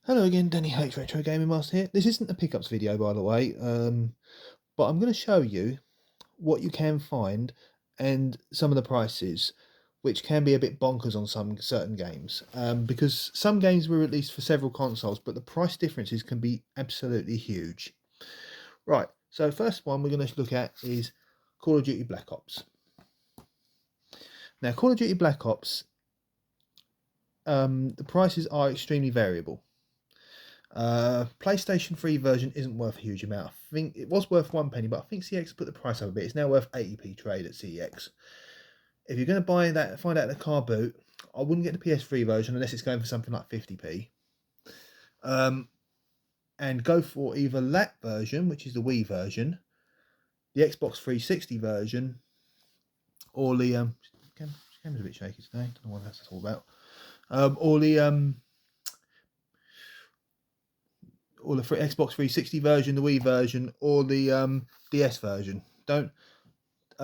Hello again, Danny H Retro Gaming Master here. This isn't a pickups video, by the way, but I'm going to show you what you can find and some of the prices, which can be a bit bonkers on some certain games, because some games were released for several consoles, but the price differences can be absolutely huge. Right, so first one we're going to look at is Call of Duty Black Ops. Now, Call of Duty Black Ops, the prices are extremely variable. PlayStation 3 version isn't worth a huge amount. I think it was worth 1 penny, but I think CX put the price up a bit. It's now worth 80p trade at CX. If you're going to buy that, find out the car boot, I wouldn't get the PS3 version unless it's going for something like 50p. And go for either that version, which is the Wii version, the Xbox 360 version, or the camera's a bit shaky today. Don't know what that's all about. Or the Xbox 360 version, the Wii version, or the DS version. Don't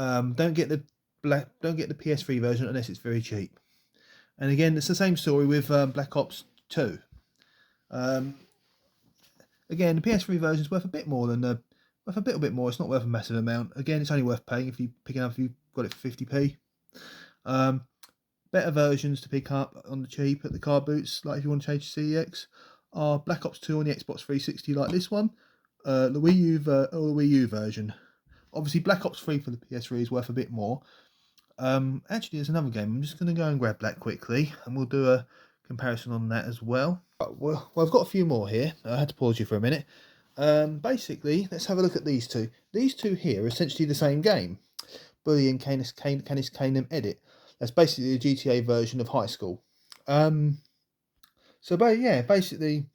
get the PS3 version unless it's very cheap. And again, it's the same story with Black Ops 2. Again, the PS3 version is worth a bit more than worth a little bit more. It's not worth a massive amount. Again, it's only worth paying if you pick it up if you've got it for 50p. Better versions to pick up on the cheap at the car boots, like if you want to change to CEX, are Black Ops 2 on the Xbox 360, like this one, the Wii U version. Obviously, Black Ops 3 for the PS3 is worth a bit more. Actually, there's another game. I'm just going to go and grab that quickly, and we'll do a comparison on that as well. Well, I've got a few more here. I had to pause you for a minute. Basically, let's have a look at these two. These two here are essentially the same game. Bully and canis canem edit. That's basically the GTA version of High School. Yeah, basically,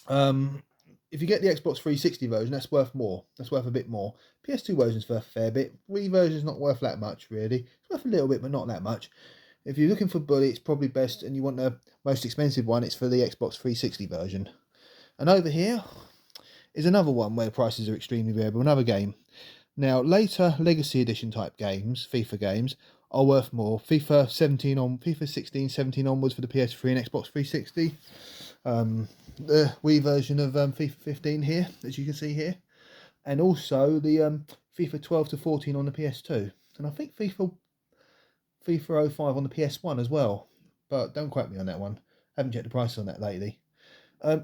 if you get the Xbox 360 version, that's worth more. That's worth a bit more. PS2 version's worth a fair bit. Wii version's not worth that much, really. It's worth a little bit, but not that much. If you're looking for Bully, it's probably best, and you want the most expensive one, it's for the Xbox 360 version. And over here is another one where prices are extremely variable, another game. Now, later Legacy Edition type games, FIFA games, are worth more. FIFA 16, 17 onwards for the PS3 and Xbox 360. The Wii version of FIFA 15 here, as you can see here. And also the FIFA 12 to 14 on the PS2. And I think FIFA 05 on the PS1 as well. But don't quote me on that one. Haven't checked the prices on that lately.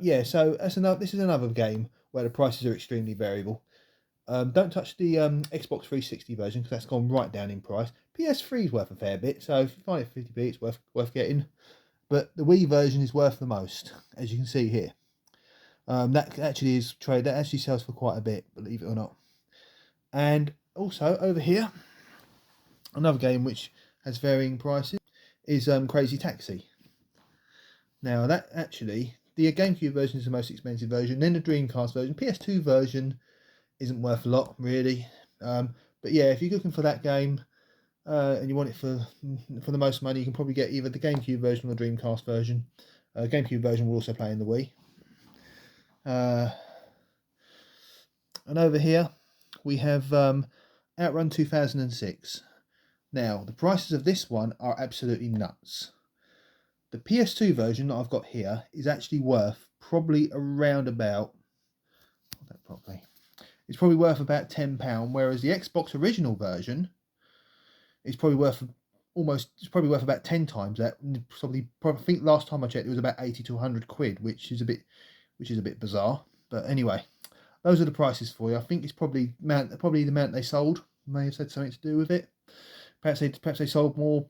Yeah, so this is another game where the prices are extremely variable. Don't touch the Xbox 360 version because that's gone right down in price. PS3 is worth a fair bit, so if you find it 50p, it's worth getting. But the Wii version is worth the most, as you can see here. That actually sells for quite a bit, believe it or not. And also over here, another game which has varying prices is Crazy Taxi. Now that actually, the GameCube version is the most expensive version, then the Dreamcast version. PS2 version isn't worth a lot, really. But yeah, if you're looking for that game and you want it for the most money, you can probably get either the GameCube version or the Dreamcast version. GameCube version will also play in the Wii. And over here we have Outrun 2006. Now, the prices of this one are absolutely nuts. The PS2 version that I've got here is actually worth probably around about, it's probably worth about £10, whereas the Xbox original version is probably worth about 10 times that. Probably, I think last time I checked it was about 80 to 100 quid, which is a bit bizarre. But anyway, those are the prices for you. I think it's probably the amount they sold may have had something to do with it. Perhaps they sold more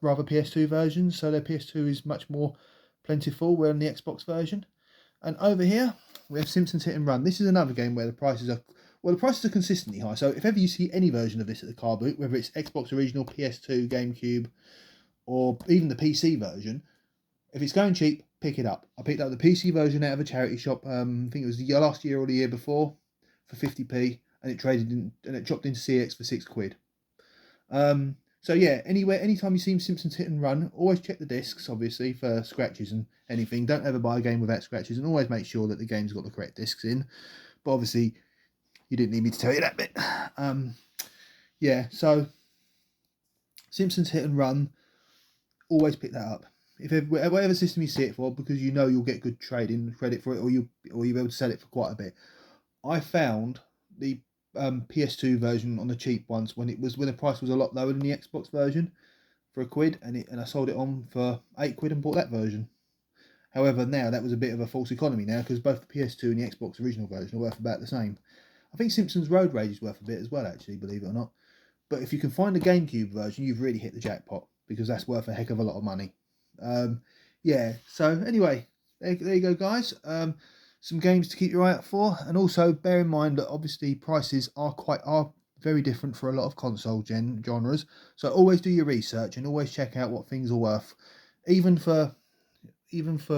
rather PS2 versions, so their PS2 is much more plentiful than the Xbox version. And over here we have Simpsons Hit and Run. This is another game where the prices are consistently high. So if ever you see any version of this at the car boot, whether it's Xbox original, PS2, GameCube, or even the PC version, if it's going cheap, pick it up. I picked up the PC version out of a charity shop. I think it was the last year or the year before for 50p, and it dropped into CX for £6. So yeah, anytime you see Simpsons Hit and Run, always check the discs, obviously, for scratches and anything. Don't ever buy a game without scratches, and always make sure that the game's got the correct discs in. But obviously, you didn't need me to tell you that bit. Yeah, so Simpsons Hit and Run, always pick that up. whatever system you see it for, because you know you'll get good trading credit for it, or you'll be able to sell it for quite a bit. I found the PS2 version on the cheap ones when the price was a lot lower than the Xbox version for £1, and I sold it on for £8 and bought that version. However, now that was a bit of a false economy now, because both the PS2 and the Xbox original version are worth about the same. I think Simpsons Road Rage is worth a bit as well, actually, believe it or not. But if you can find the GameCube version, you've really hit the jackpot, because that's worth a heck of a lot of money. Yeah, so anyway, there you go, guys. Some games to keep your eye out for, and also bear in mind that obviously prices are very different for a lot of console genres. So always do your research and always check out what things are worth, even for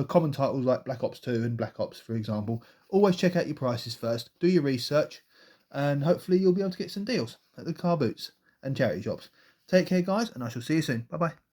common titles like Black Ops 2 and Black Ops, for example. Always check out your prices first, do your research, and hopefully you'll be able to get some deals at the car boots and charity shops. Take care, guys, and I shall see you soon. Bye bye.